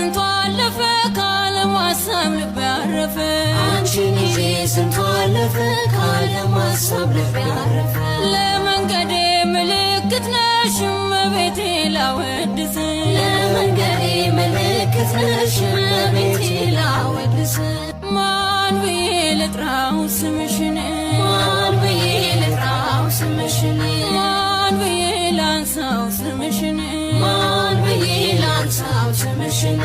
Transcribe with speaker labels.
Speaker 1: ስንቱ አለፈ ካለም ሀሳብ ልቤ አረፈ
Speaker 2: አንቺን ይዤ ስንቱ አለፈ ካለም ሀሳብ ልቤ አረፈ
Speaker 1: ለመንገዴ ምልክት ነሽ እመቤቴ ላወድስሽ
Speaker 2: ለመንገዴ ምልክት ነሽ እመቤቴ ላወድስሽ
Speaker 1: ማን ብዬ ልጥራው ስምሽን
Speaker 2: ማን ብዬ ልጥራው ስምሽን
Speaker 1: ማን ብዬ ላንሳው ስምሽን
Speaker 2: ማን ብዬ ላንሳው ስምሽን